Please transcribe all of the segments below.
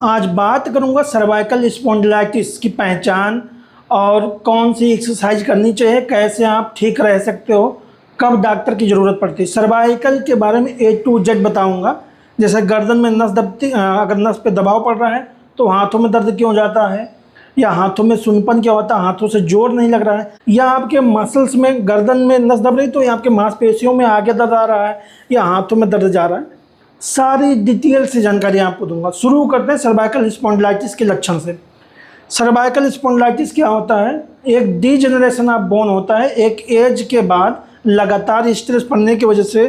आज बात करूंगा सर्वाइकल स्पॉन्डिलाइटिस की पहचान और कौन सी एक्सरसाइज करनी चाहिए, कैसे आप ठीक रह सकते हो, कब डॉक्टर की ज़रूरत पड़ती है। सर्वाइकल के बारे में A to Z बताऊंगा। जैसे गर्दन में नस दबती, अगर नस पे दबाव पड़ रहा है तो हाथों में दर्द क्यों जाता है, या हाथों में सुनपन क्या होता है, हाथों से जोर नहीं लग रहा है, या आपके मसल्स में गर्दन में नस दब रही तो या आपके मांसपेशियों में आगे दर्द आ रहा है या हाथों में दर्द जा रहा है, सारी डिटेल से जानकारी आपको दूंगा। शुरू करते हैं सर्वाइकल स्पॉन्डिलाइटिस के लक्षण से। सर्वाइकल स्पॉन्डिलाइटिस क्या होता है? एक डीजेनरेशन ऑफ बोन होता है। एक एज के बाद लगातार स्ट्रेस पड़ने की वजह से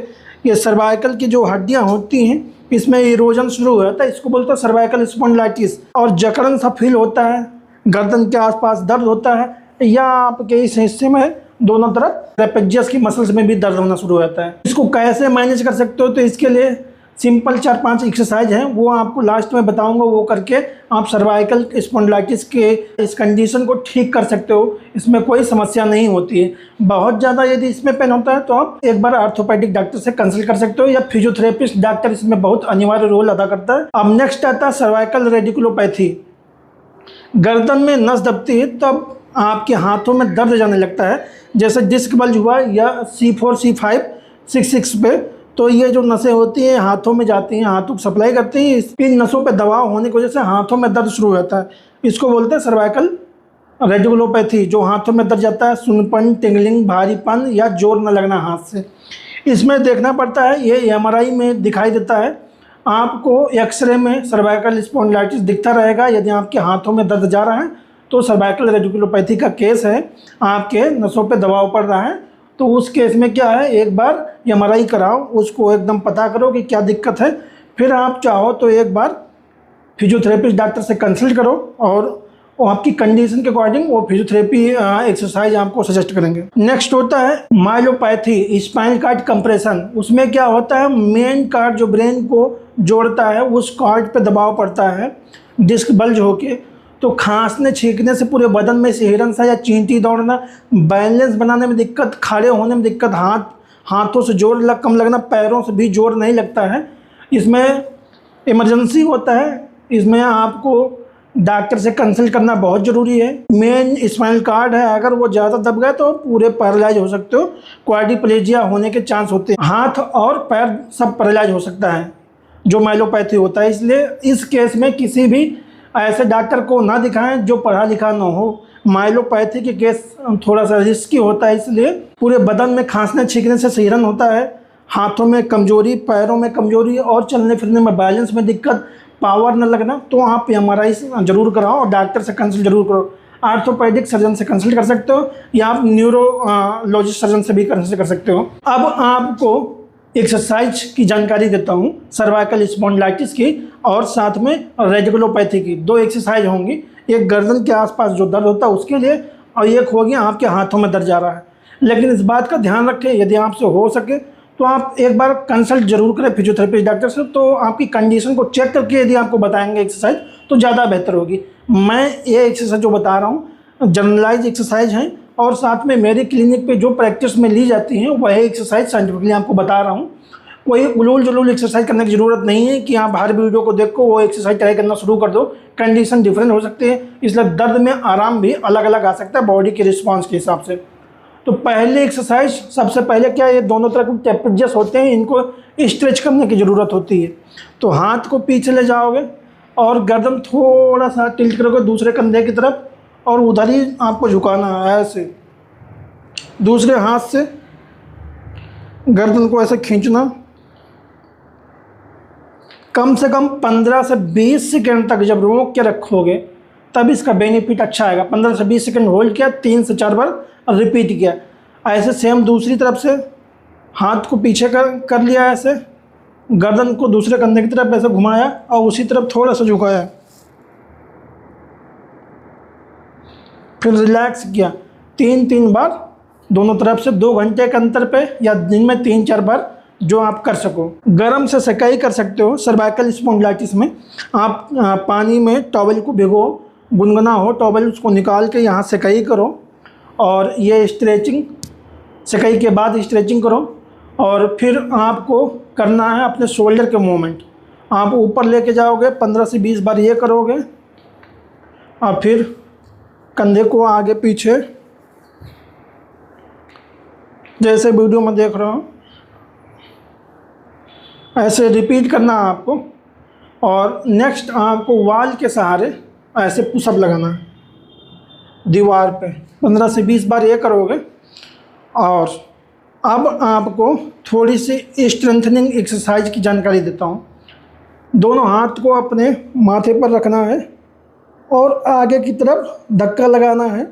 ये सर्वाइकल की जो हड्डियां होती हैं इसमें इरोजन शुरू हो जाता है। इसको बोलते हैं सर्वाइकल स्पॉन्डिलाइटिस। और जकड़न सा फील होता है, गर्दन के आसपास दर्द होता है, या आपके इस हिस्से में दोनों तरफ ट्रेपेजियस की मसल्स में भी दर्द होना शुरू हो जाता है। इसको कैसे मैनेज कर सकते हो? तो इसके लिए सिंपल 4-5 एक्सरसाइज हैं, वो आपको लास्ट में बताऊंगा। वो करके आप सर्वाइकल स्पॉन्डिलाइटिस के इस कंडीशन को ठीक कर सकते हो। इसमें कोई समस्या नहीं होती है। बहुत ज़्यादा यदि इसमें पेन होता है तो आप एक बार ऑर्थोपेडिक डॉक्टर से कंसल्ट कर सकते हो, या फिजियोथेरेपिस्ट डॉक्टर इसमें बहुत अनिवार्य रोल अदा करता है। अब नेक्स्ट आता है सर्वाइकल रेडिकुलोपैथी। गर्दन में नस दबती है तब आपके हाथों में दर्द जाने लगता है, जैसे डिस्क बल्ज हुआ या C4, C5, 6 पे। तो ये जो नसें होती हैं हाथों में जाती हैं, हाथों को सप्लाई करती हैं, इन नसों पे दबाव होने की वजह से हाथों में दर्द शुरू हो जाता है। इसको बोलते हैं सर्वाइकल रेडिकुलोपैथी। जो हाथों में दर्द जाता है, सुनपन, टिंगलिंग, भारीपन या जोर न लगना हाथ से। इसमें देखना पड़ता है, ये MRI में दिखाई देता है। आपको एक्सरे में सर्वाइकल स्पॉन्डिलाइटिस दिखता रहेगा। यदि आपके हाथों में दर्द जा रहा है तो सर्वाइकल रेडिकुलोपैथी का केस है, आपके नसों पे दबाव पड़ रहा है। तो उस केस में क्या है, एक बार MRI कराओ, उसको एकदम पता करो कि क्या दिक्कत है। फिर आप चाहो तो एक बार फिजियोथेरेपिस्ट डॉक्टर से कंसल्ट करो और वो आपकी कंडीशन के अकॉर्डिंग वो फिजियोथेरेपी एक्सरसाइज आपको सजेस्ट करेंगे। नेक्स्ट होता है माइलोपैथी, स्पाइनल कॉर्ड कंप्रेशन। उसमें क्या होता है, मेन कॉर्ड जो ब्रेन को जोड़ता है उस कॉर्ड पे दबाव पड़ता है, डिस्क बल्ज होके। तो खांसने छींकने से पूरे बदन में सिहरन सा या चींटी दौड़ना, बैलेंस बनाने में दिक्कत, खड़े होने में दिक्कत, हाथों से जोर कम लगना, पैरों से भी जोर नहीं लगता है। इसमें इमरजेंसी होता है। इसमें आपको डॉक्टर से कंसल्ट करना बहुत ज़रूरी है। मेन स्पाइनल कॉर्ड है, अगर वो ज़्यादा दब गए तो पूरे पैरालाइज हो सकते हो, क्वाड्रिप्लेजिया होने के चांस होते हैं। हाथ और पैर सब पैरालाइज हो सकता है जो माइलोपैथी होता है। इसलिए इस केस में किसी भी ऐसे डॉक्टर को ना दिखाएं जो पढ़ा लिखा ना हो। माइलोपैथी के केस थोड़ा सा रिस्की होता है, इसलिए पूरे बदन में खांसने छींकने से सिहरन होता है, हाथों में कमजोरी, पैरों में कमजोरी और चलने फिरने में बैलेंस में दिक्कत, पावर न लगना, तो आप MRI जरूर कराओ और डॉक्टर से कंसल्ट जरूर करो। आर्थोपेडिक सर्जन से कंसल्ट कर सकते हो या आप न्यूरोलॉजिस्ट सर्जन से भी कंसल्ट कर सकते हो। अब आपको एक्सरसाइज की जानकारी देता हूँ सर्वाइकल स्पॉन्डिलाइटिस की और साथ में रेडिकुलोपैथी की। 2 एक्सरसाइज होंगी, एक गर्दन के आसपास जो दर्द होता है उसके लिए, और एक होगी आपके हाथों में दर्द जा रहा है। लेकिन इस बात का ध्यान रखें, यदि आपसे हो सके तो आप एक बार कंसल्ट जरूर करें फिजियोथेरेपिस्ट डॉक्टर से। तो आपकी कंडीशन को चेक करके यदि आपको बताएंगे एक्सरसाइज तो ज़्यादा बेहतर होगी। मैं ये एक्सरसाइज जो बता रहा हूँ जनरलाइज एक्सरसाइज हैं, और साथ में मेरी क्लिनिक पे जो प्रैक्टिस में ली जाती हैं वह एक्सरसाइज साइंटिफिकली आपको बता रहा हूँ। कोई उलूल जुलूल एक्सरसाइज करने की ज़रूरत नहीं है कि आप हर वीडियो को देखो वो एक्सरसाइज ट्राई करना शुरू कर दो। कंडीशन डिफरेंट हो सकती है, इसलिए दर्द में आराम भी अलग अलग आ सकता है बॉडी के रिस्पॉन्स के हिसाब से। तो पहले एक्सरसाइज, सबसे पहले क्या, ये दोनों तरफ ट्रेपेजियस होते हैं, इनको स्ट्रेच करने की ज़रूरत होती है। तो हाथ को पीछे ले जाओगे और गर्दन थोड़ा सा टिल्ट करोगे दूसरे कंधे की तरफ, और उधर ही आपको झुकाना है ऐसे। दूसरे हाथ से गर्दन को ऐसे खींचना। कम से कम 15 से 20 सेकंड तक जब रोक के रखोगे तब इसका बेनिफिट अच्छा आएगा। 15 से 20 सेकंड होल्ड किया, 3 से 4 बार रिपीट किया। ऐसे सेम दूसरी तरफ से हाथ को पीछे कर लिया, ऐसे गर्दन को दूसरे कंधे की तरफ ऐसे घुमाया और उसी तरफ थोड़ा सा झुकाया, फिर रिलैक्स किया। 3-3 बार दोनों तरफ से, 2 घंटे के अंतर पे या दिन में 3-4 बार जो आप कर सको। गरम से सेकाई कर सकते हो सर्वाइकल स्पॉन्डिलाइटिस में। आप पानी में टॉवल को भिगो, गुनगुना हो टॉवल, उसको निकाल के यहाँ सेकाई करो, और ये स्ट्रेचिंग, सेकाई के बाद स्ट्रेचिंग करो। और फिर आपको करना है अपने शोल्डर के मूवमेंट। आप ऊपर लेके जाओगे, 15 से 20 बार ये करोगे और फिर कंधे को आगे पीछे जैसे वीडियो में देख रहे हो ऐसे रिपीट करना है आपको। और नेक्स्ट आपको वॉल के सहारे ऐसे पुशअप लगाना है दीवार पे, 15 से 20 बार ये करोगे। और अब आपको थोड़ी सी स्ट्रेंथनिंग एक्सरसाइज की जानकारी देता हूँ। दोनों हाथ को अपने माथे पर रखना है और आगे की तरफ धक्का लगाना है,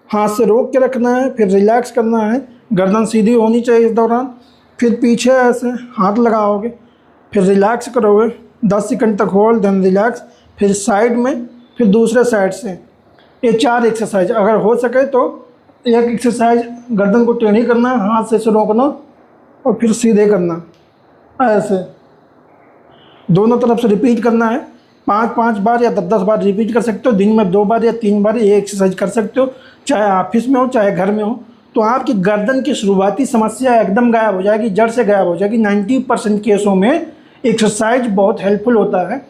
हाथ से रोक के रखना है, फिर रिलैक्स करना है, गर्दन सीधी होनी चाहिए इस दौरान। फिर पीछे ऐसे हाथ लगाओगे, फिर रिलैक्स करोगे, 10 सेकंड तक होल्ड, देन रिलैक्स, फिर साइड में, फिर दूसरे साइड से। ये 4 एक्सरसाइज। अगर हो सके तो एक एक्सरसाइज गर्दन को टेढ़ी करना है, हाथ से रोकना और फिर सीधे करना, ऐसे दोनों तरफ से रिपीट करना है। 5-5 बार या 10-10 बार रिपीट कर सकते हो। दिन में 2 बार या 3 बार ये एक्सरसाइज कर सकते हो, चाहे ऑफिस में हो चाहे घर में हो। तो आपकी गर्दन की शुरुआती समस्या एकदम गायब हो जाएगी, जड़ से गायब हो जाएगी। 90% केसों में एक्सरसाइज बहुत हेल्पफुल होता है।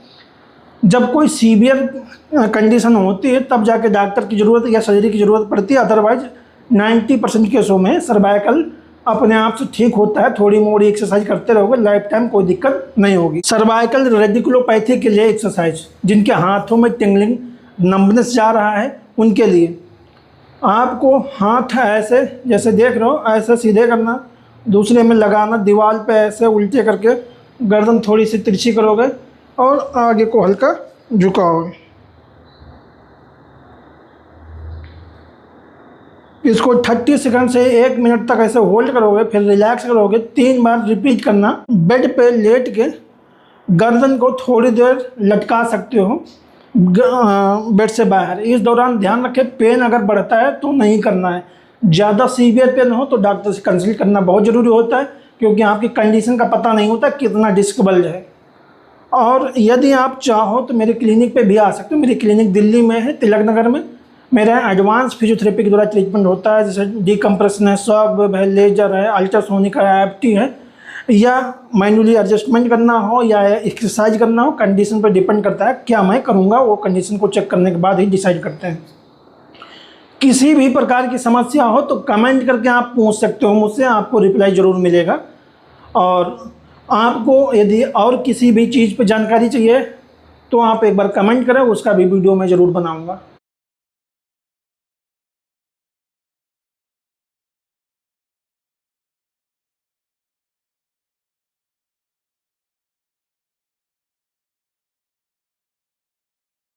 जब कोई सीवियर कंडीशन होती है तब जाके डॉक्टर की ज़रूरत या सर्जरी की ज़रूरत पड़ती है। अदरवाइज 90% केसों में सर्वाइकल अपने आप से ठीक होता है। थोड़ी मोड़ी एक्सरसाइज करते रहोगे, लाइफ टाइम कोई दिक्कत नहीं होगी। सर्वाइकल रेडिकुलोपैथी के लिए एक्सरसाइज, जिनके हाथों में टिंगलिंग नंबनेस जा रहा है उनके लिए आपको हाथ ऐसे जैसे देख रहे हो ऐसे सीधे करना, दूसरे में लगाना दीवार पे ऐसे उल्टे करके, गर्दन थोड़ी सी तिरछी करोगे और आगे को हल्का झुकाओगे। इसको 30 सेकंड से 1 मिनट तक ऐसे होल्ड करोगे, फिर रिलैक्स करोगे। 3 बार रिपीट करना। बेड पे लेट के गर्दन को थोड़ी देर लटका सकते हो बेड से बाहर। इस दौरान ध्यान रखें, पेन अगर बढ़ता है तो नहीं करना है। ज़्यादा सीवियर पेन हो तो डॉक्टर से कंसल्ट करना बहुत ज़रूरी होता है, क्योंकि आपकी कंडीशन का पता नहीं होता कितना डिस्क बल्ज है। और यदि आप चाहो तो मेरे क्लिनिक पे भी आ सकते हो। मेरी क्लिनिक दिल्ली में है, तिलक नगर में। मेरा एडवांस फिजियोथेरेपी के द्वारा ट्रीटमेंट होता है, जैसे डीकम्प्रेशन है, शॉक है, लेजर है, अल्ट्रासोनिक है, एफटी है, या मैनुअली एडजस्टमेंट करना हो या एक्सरसाइज करना हो। कंडीशन पर डिपेंड करता है क्या मैं करूँगा, वो कंडीशन को चेक करने के बाद ही डिसाइड करते हैं। किसी भी प्रकार की समस्या हो तो कमेंट करके आप पूछ सकते हो मुझसे, आपको रिप्लाई ज़रूर मिलेगा। और आपको यदि और किसी भी चीज़ पर जानकारी चाहिए तो आप एक बार कमेंट करें, उसका भी वीडियो मैं ज़रूर बनाऊँगा।